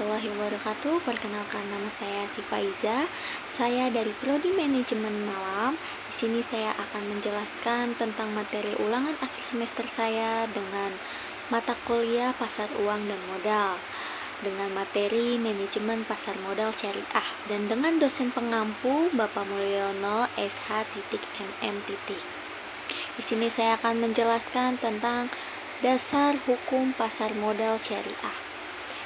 warahmatullahi wabarakatuh. Perkenalkan, nama saya Sifaiza. Saya dari Prodi Manajemen Malam. Di sini saya akan menjelaskan tentang materi ulangan akhir semester saya dengan mata kuliah Pasar Uang dan Modal, dengan materi Manajemen Pasar Modal Syariah, dan dengan dosen pengampu Bapak Mulyono SH.MM. Di sini saya akan menjelaskan tentang dasar hukum pasar modal syariah.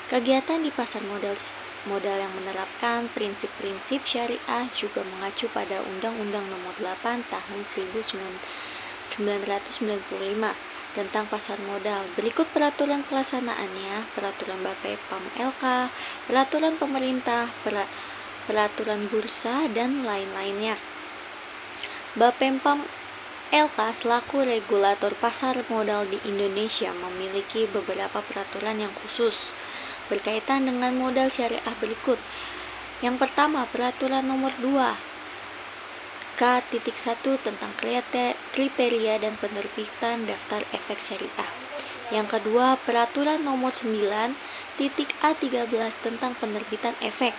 Kegiatan di pasar modal yang menerapkan prinsip-prinsip syariah juga mengacu pada Undang-Undang Nomor 8 Tahun 1995 tentang pasar modal. Berikut peraturan pelaksanaannya: peraturan Bapepam LK, peraturan pemerintah, peraturan bursa, dan lain-lainnya. Bapepam LK selaku regulator pasar modal di Indonesia memiliki beberapa peraturan yang khusus berkaitan dengan modal syariah berikut. Yang pertama, peraturan nomor 2 K.1 tentang kriteria dan penerbitan daftar efek syariah. Yang kedua, peraturan nomor 9.A13 tentang penerbitan efek.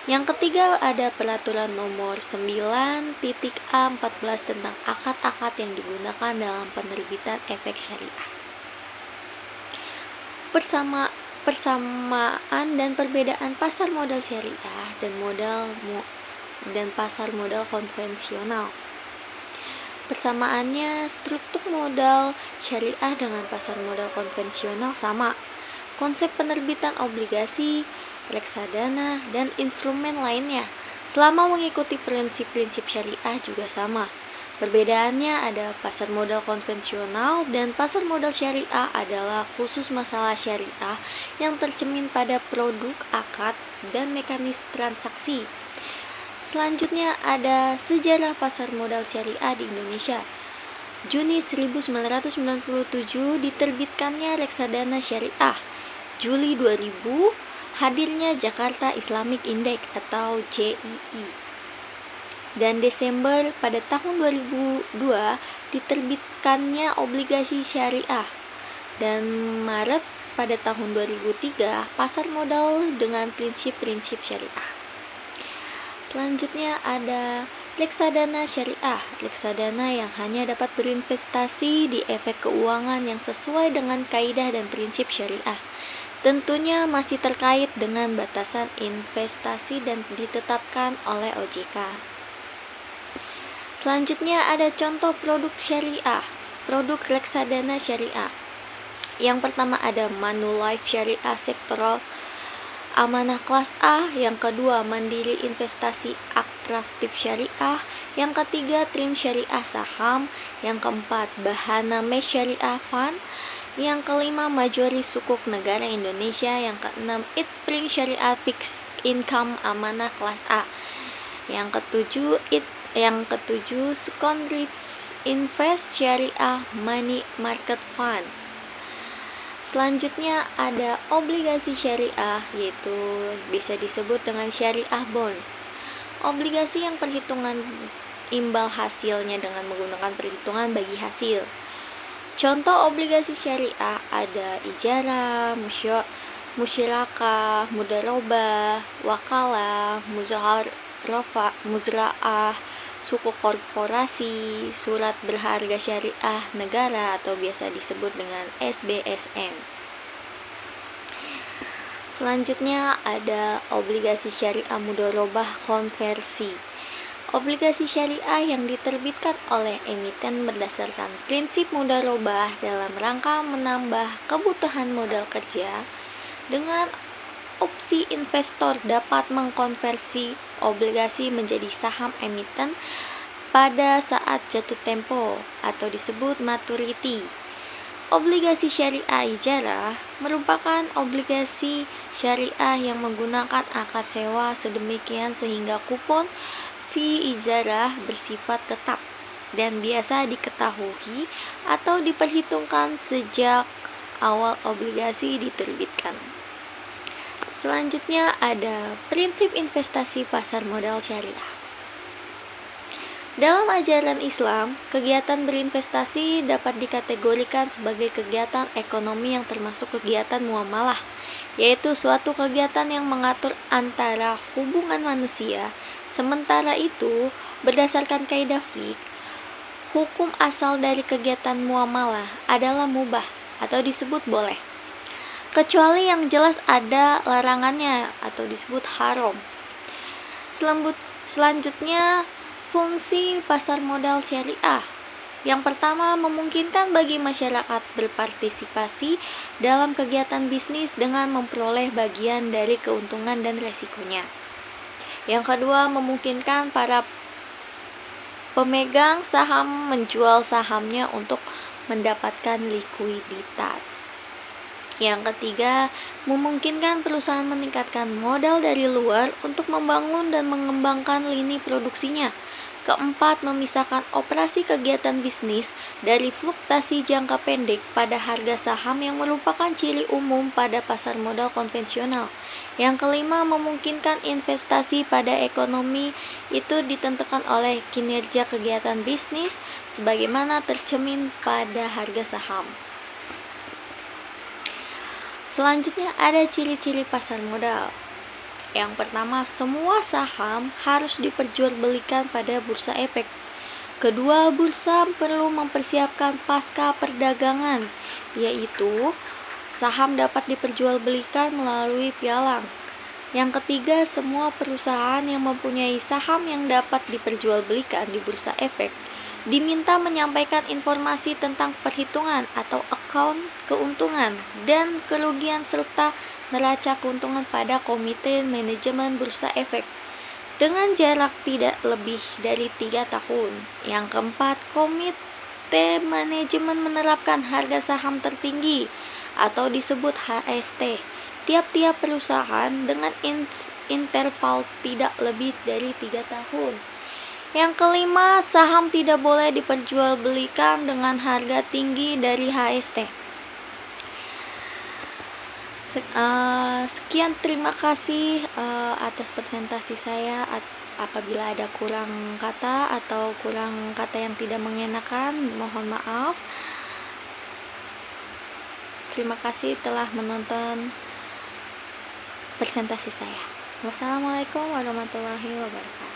Yang ketiga, ada peraturan nomor 9.A14 tentang akad-akad yang digunakan dalam penerbitan efek syariah. Persamaan dan perbedaan pasar modal syariah dan pasar modal konvensional. Persamaannya, struktur modal syariah dengan pasar modal konvensional sama. Konsep penerbitan obligasi, reksadana, dan instrumen lainnya selama mengikuti prinsip-prinsip syariah juga sama. Perbedaannya ada pasar modal konvensional dan pasar modal syariah adalah khusus masalah syariah yang tercermin pada produk, akad, dan mekanisme transaksi. Selanjutnya ada sejarah pasar modal syariah di Indonesia. Juni 1997 diterbitkannya reksadana syariah. Juli 2000 hadirnya Jakarta Islamic Index atau JII. Dan Desember pada tahun 2002 diterbitkannya obligasi syariah. Dan Maret pada tahun 2003 pasar modal dengan prinsip-prinsip syariah. Selanjutnya ada reksadana syariah. Reksadana yang hanya dapat berinvestasi di efek keuangan yang sesuai dengan kaidah dan prinsip syariah. Tentunya masih terkait dengan batasan investasi dan ditetapkan oleh OJK. Selanjutnya ada contoh produk syariah, produk reksadana syariah. Yang pertama ada Manulife Syariah Sektoral Amanah Kelas A. Yang kedua Mandiri Investasi Atraktif Syariah. Yang ketiga Trim Syariah Saham. Yang keempat Bahana Mes Syariah Fund. Yang kelima Majori Sukuk Negara Indonesia. Yang keenam Itspring Syariah Fixed Income Amanah Kelas A. Yang ketujuh Secondary Invest Syariah Money Market Fund. Selanjutnya ada obligasi syariah, yaitu bisa disebut dengan syariah bond. Obligasi yang perhitungan imbal hasilnya dengan menggunakan perhitungan bagi hasil. Contoh obligasi syariah ada ijarah, musyarakah, mudharabah, wakalah, muzra'ah, suku korporasi, surat berharga syariah negara atau biasa disebut dengan SBSN. Selanjutnya ada obligasi syariah mudharabah konversi. Obligasi syariah yang diterbitkan oleh emiten berdasarkan prinsip mudharabah dalam rangka menambah kebutuhan modal kerja dengan opsi investor dapat mengkonversi obligasi menjadi saham emiten pada saat jatuh tempo atau disebut maturity. Obligasi syariah ijarah merupakan obligasi syariah yang menggunakan akad sewa sedemikian sehingga kupon fee ijarah bersifat tetap dan biasa diketahui atau diperhitungkan sejak awal obligasi diterbitkan. Selanjutnya ada prinsip investasi pasar modal syariah. Dalam ajaran Islam, kegiatan berinvestasi dapat dikategorikan sebagai kegiatan ekonomi yang termasuk kegiatan muamalah yaitu suatu kegiatan yang mengatur antara hubungan manusia. Sementara itu, berdasarkan kaidah fiqh, hukum asal dari kegiatan muamalah adalah mubah atau disebut boleh, kecuali yang jelas ada larangannya atau disebut haram. Selanjutnya, fungsi pasar modal syariah. Yang pertama, memungkinkan bagi masyarakat berpartisipasi dalam kegiatan bisnis dengan memperoleh bagian dari keuntungan dan resikonya. Yang kedua, memungkinkan para pemegang saham menjual sahamnya untuk mendapatkan likuiditas. Yang ketiga, memungkinkan perusahaan meningkatkan modal dari luar untuk membangun dan mengembangkan lini produksinya. Keempat, memisahkan operasi kegiatan bisnis dari fluktuasi jangka pendek pada harga saham yang merupakan ciri umum pada pasar modal konvensional. Yang kelima, memungkinkan investasi pada ekonomi itu ditentukan oleh kinerja kegiatan bisnis sebagaimana tercermin pada harga saham. Selanjutnya ada ciri-ciri pasar modal. Yang pertama, semua saham harus diperjualbelikan pada bursa efek. Kedua, bursa perlu mempersiapkan pasca perdagangan, yaitu saham dapat diperjualbelikan melalui pialang. Yang ketiga, semua perusahaan yang mempunyai saham yang dapat diperjualbelikan di bursa efek diminta menyampaikan informasi tentang perhitungan atau account keuntungan dan kerugian serta neraca keuntungan pada komite manajemen bursa efek dengan jarak tidak lebih dari 3 tahun. Yang keempat, komite manajemen menerapkan harga saham tertinggi atau disebut HST tiap-tiap perusahaan dengan interval tidak lebih dari 3 tahun. Yang kelima, saham tidak boleh diperjualbelikan dengan harga tinggi dari HST. Sekian, terima kasih atas presentasi saya. Apabila ada kurang kata atau kurang kata yang tidak mengenakan, mohon maaf. Terima kasih telah menonton presentasi saya. Wassalamualaikum warahmatullahi wabarakatuh.